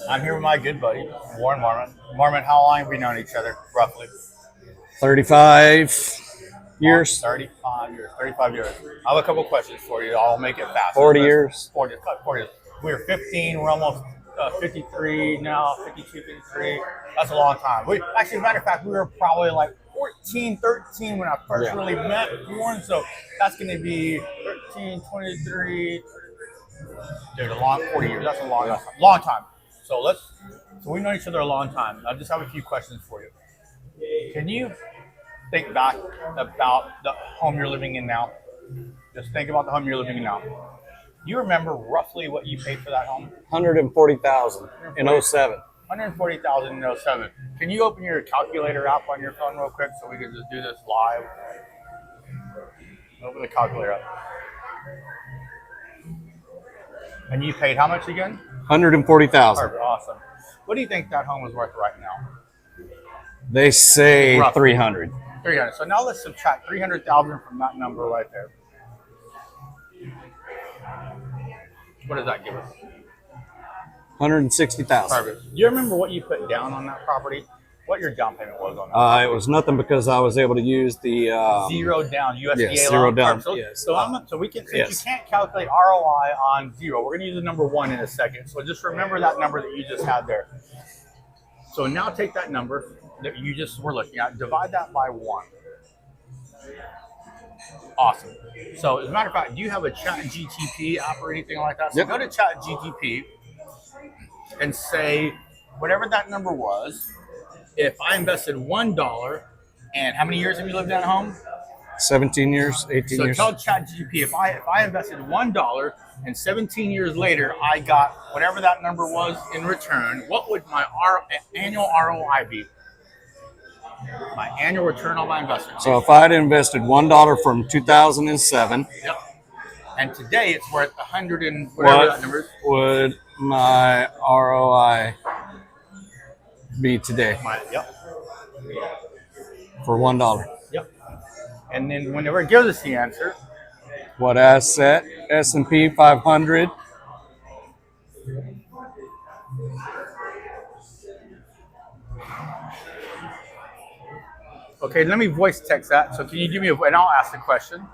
I'm here with my good buddy, Warren Moorman. Moorman, how long have we known each other, roughly? 35 years, 35 years. 35 years. I have a couple questions for you. I'll make it fast. 40 years. 40 years. We were 15. We're almost 53 now, 52, 53. That's a long time. Actually, as a matter of fact, we were probably like 14, 13 when I first really met Warren. So that's going to be 13, 23. Dude, a long 40 years. That's a long time. So we've known each other a long time. I just have a few questions for you. Can you think back about the home you're living in now? Just think about the home you're living in now. Do you remember roughly what you paid for that home? 140,000 in 07. 140,000 in 07. Can you open your calculator app on your phone real quick so we can just do this live? Open the calculator up. And you paid how much again? 140,000. Perfect. Awesome. What do you think that home is worth right now? They say Roughly. 300. 300. So now let's subtract 300,000 from that number right there. What does that give us? 160,000. Perfect. Do you remember what you put down on that property? What your down payment was on that? It was nothing because I was able to use the zero down USDA yes, loan. zero down. So we can, since you can't calculate ROI on zero, we're going to use the number 1 in a second. So just remember that number that you just had there. So now take that number that you just were looking at, divide that by 1. Awesome. So as a matter of fact, do you have a ChatGPT app or anything like that? So go to ChatGPT and say whatever that number was. If I invested $1, and how many years have you lived in that home? 17 years, 18 years. So tell ChatGPT if I invested $1 and 17 years later I got whatever that number was in return, what would my annual ROI be? My annual return on my investment. So if I had invested $1 from 2007, yep. And today it's worth 100 and whatever that number is. Would my ROI be today? Yep. For $1. Yep. And then whenever it gives us the answer, what asset? S&P 500. Okay, let me voice text that. So can you give me and I'll ask the question.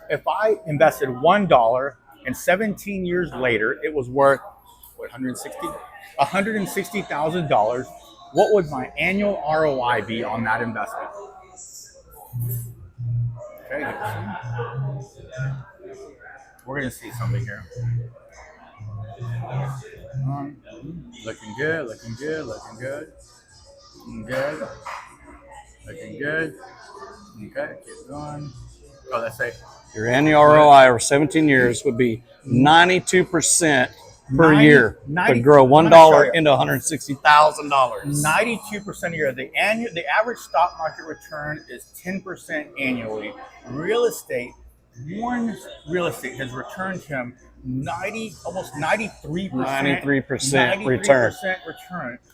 If I invested $1 and 17 years later it was worth what, $160,000, what would my annual ROI be on that investment? Okay, we're gonna see something here. Looking good, looking good, looking good, looking good, looking good. Okay, keep going. Oh, let's say your annual ROI over 17 years would be 92% per year to grow $1 into $160,000. 92% a year. The average stock market return is 10% annually. Real estate, Warren's real estate has returned him almost 93% return.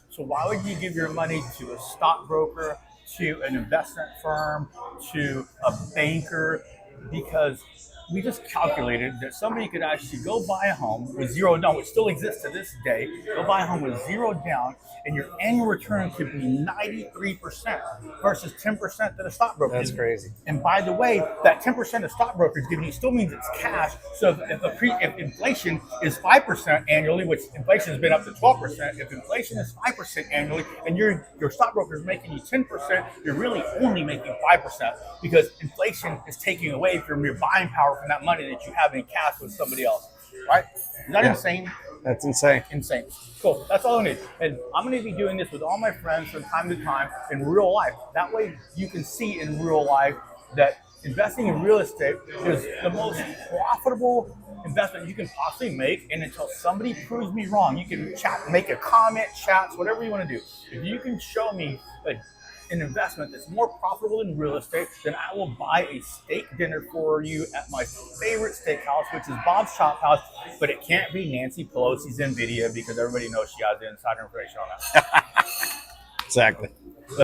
So why would you give your money to a stockbroker, to an investment firm, to a banker? Because we just calculated that somebody could actually go buy a home with zero down, which still exists to this day. Go buy a home with zero down, and your annual return could be 93% versus 10% that a stockbroker. That's crazy. And by the way, that 10% a stockbroker is giving you still means it's cash. So if inflation is 5% annually, which inflation has been up to 12%, if inflation is 5% annually, and your stockbroker is making you 10%, you're really only making 5% because inflation is taking away from your buying power from that money that you have in cash with somebody else, right? Is that insane? That's insane. Insane. Cool. That's all I need. And I'm going to be doing this with all my friends from time to time in real life. That way you can see in real life that investing in real estate is the most profitable investment you can possibly make. And until somebody proves me wrong, you can chat, make a comment, chats, whatever you want to do. If you can show me an investment that's more profitable than real estate, then I will buy a steak dinner for you at my favorite steakhouse, which is Bob's Chop House, but it can't be Nancy Pelosi's NVIDIA because everybody knows she has the insider information on that. Exactly.